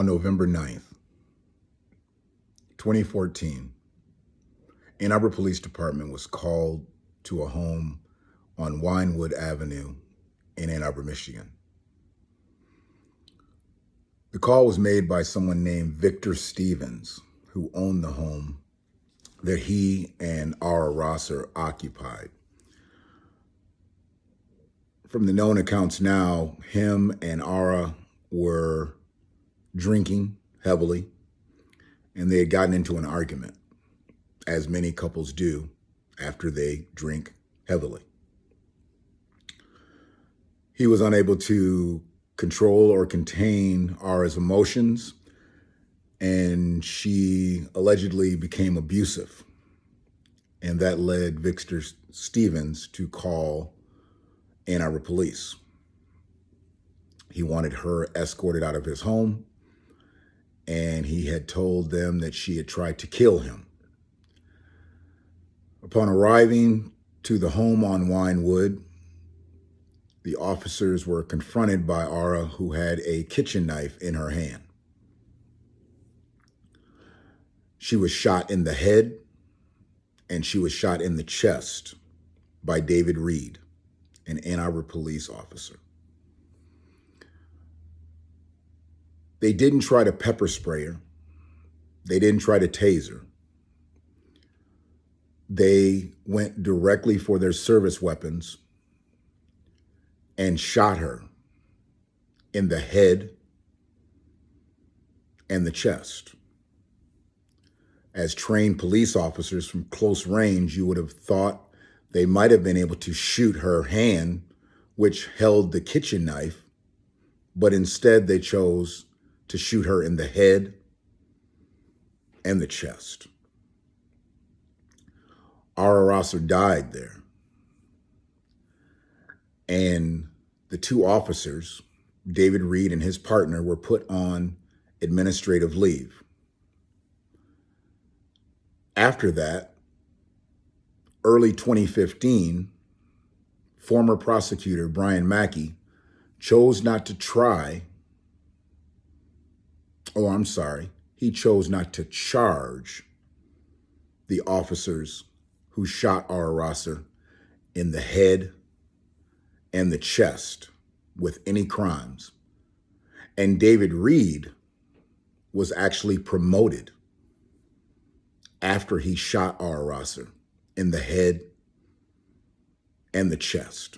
On November 9th, 2014, Ann Arbor Police Department was called to a home on Winewood Avenue in Ann Arbor, Michigan. The call was made by someone named Victor Stevens, who owned the home that he and Ara Rosser occupied. From the known accounts now, him and Ara were drinking heavily, and they had gotten into an argument, as many couples do after they drink heavily. He was unable to control or contain Ara's emotions, and she allegedly became abusive. And that led Victor Stevens to call Ann Arbor Police. He wanted her escorted out of his home, and he had told them that she had tried to kill him. Upon arriving to the home on Winewood, the officers were confronted by Ara, who had a kitchen knife in her hand. She was shot in the head and she was shot in the chest by David Ried, an Ann Arbor police officer. They didn't try to pepper spray her. They didn't try to tase her. They went directly for their service weapons and shot her in the head and the chest. As trained police officers from close range, you would have thought they might have been able to shoot her hand, which held the kitchen knife, but instead they chose to shoot her in the head and the chest. Ara Rosser died there. And the two officers, David Ried and his partner, were put on administrative leave. After that, early 2015, former prosecutor Brian Mackie chose not to charge the officers who shot Ara Rosser in the head and the chest with any crimes. And David Ried was actually promoted after he shot Ara Rosser in the head and the chest.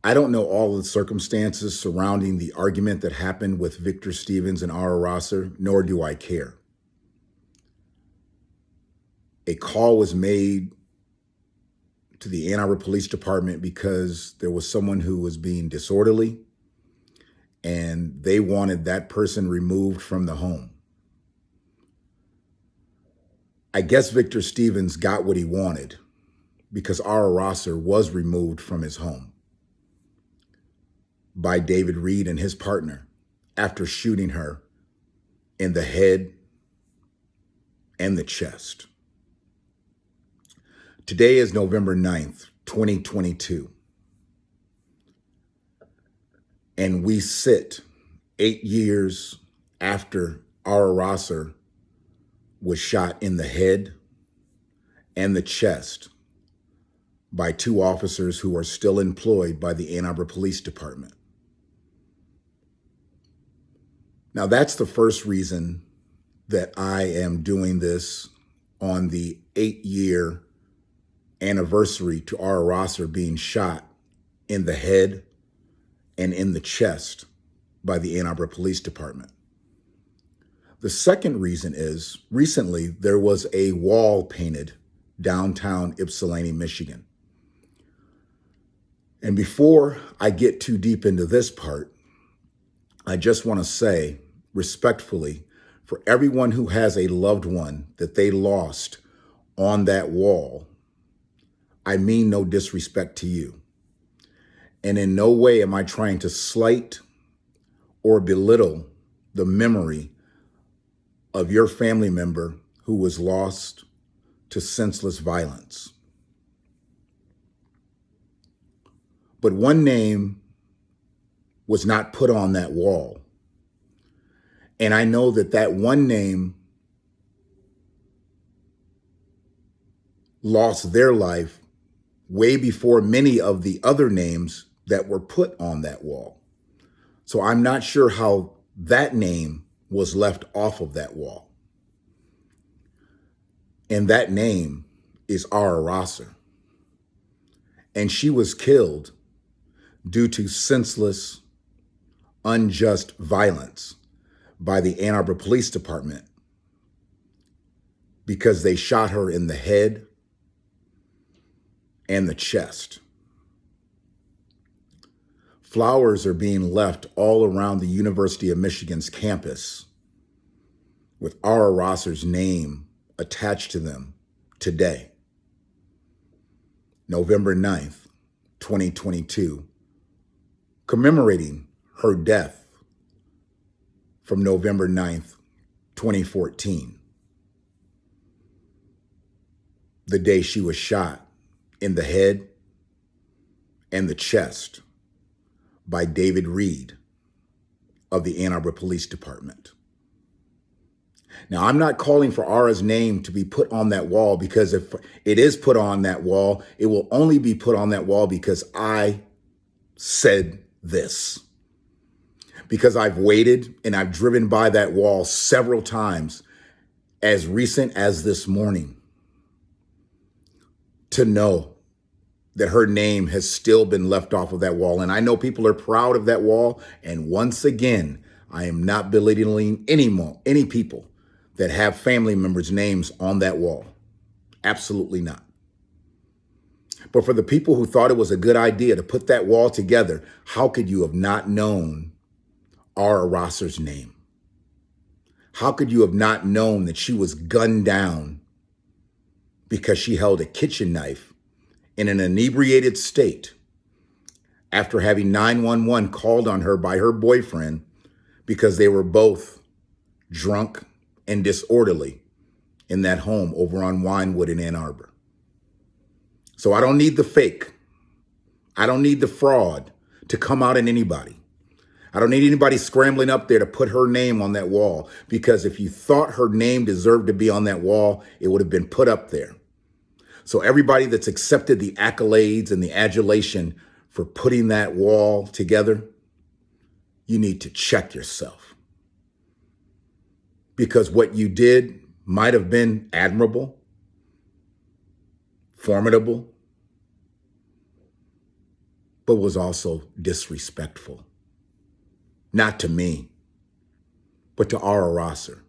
I don't know all the circumstances surrounding the argument that happened with Victor Stevens and Ara Rosser, nor do I care. A call was made to the Ann Arbor Police Department because there was someone who was being disorderly, and they wanted that person removed from the home. I guess Victor Stevens got what he wanted because Ara Rosser was removed from his home by David Ried and his partner after shooting her in the head and the chest. Today is November 9th, 2022. And we sit 8 years after Ara Rosser was shot in the head and the chest by two officers who are still employed by the Ann Arbor Police Department. Now, that's the first reason that I am doing this on the 8-year anniversary to Ara Rosser being shot in the head and in the chest by the Ann Arbor Police Department. The second reason is recently there was a wall painted downtown Ypsilanti, Michigan. And before I get too deep into this part, I just want to say respectfully, for everyone who has a loved one that they lost on that wall, I mean no disrespect to you. And in no way am I trying to slight or belittle the memory of your family member who was lost to senseless violence. But one name was not put on that wall. And I know that that one name lost their life way before many of the other names that were put on that wall. So I'm not sure how that name was left off of that wall. And that name is Ara Rosser. And she was killed due to senseless, unjust violence by the Ann Arbor Police Department because they shot her in the head and the chest. Flowers are being left all around the University of Michigan's campus with Ara Rosser's name attached to them today, November 9th, 2022, commemorating her death from November 9th, 2014, the day she was shot in the head and the chest by David Ried of the Ann Arbor Police Department. Now, I'm not calling for Ara's name to be put on that wall, because if it is put on that wall, it will only be put on that wall because I said this. Because I've waited and I've driven by that wall several times, as recent as this morning, to know that her name has still been left off of that wall. And I know people are proud of that wall. And once again, I am not belittling any people that have family members' names on that wall. Absolutely not. But for the people who thought it was a good idea to put that wall together, how could you have not known Ara Rosser's name? How could you have not known that she was gunned down because she held a kitchen knife in an inebriated state after having 911 called on her by her boyfriend because they were both drunk and disorderly in that home over on Winewood in Ann Arbor? So I don't need the fake. I don't need the fraud to come out in anybody. I don't need anybody scrambling up there to put her name on that wall, because if you thought her name deserved to be on that wall, it would have been put up there. So everybody that's accepted the accolades and the adulation for putting that wall together, you need to check yourself. Because what you did might have been admirable, formidable, but was also disrespectful. Not to me, but to Ara Rosser.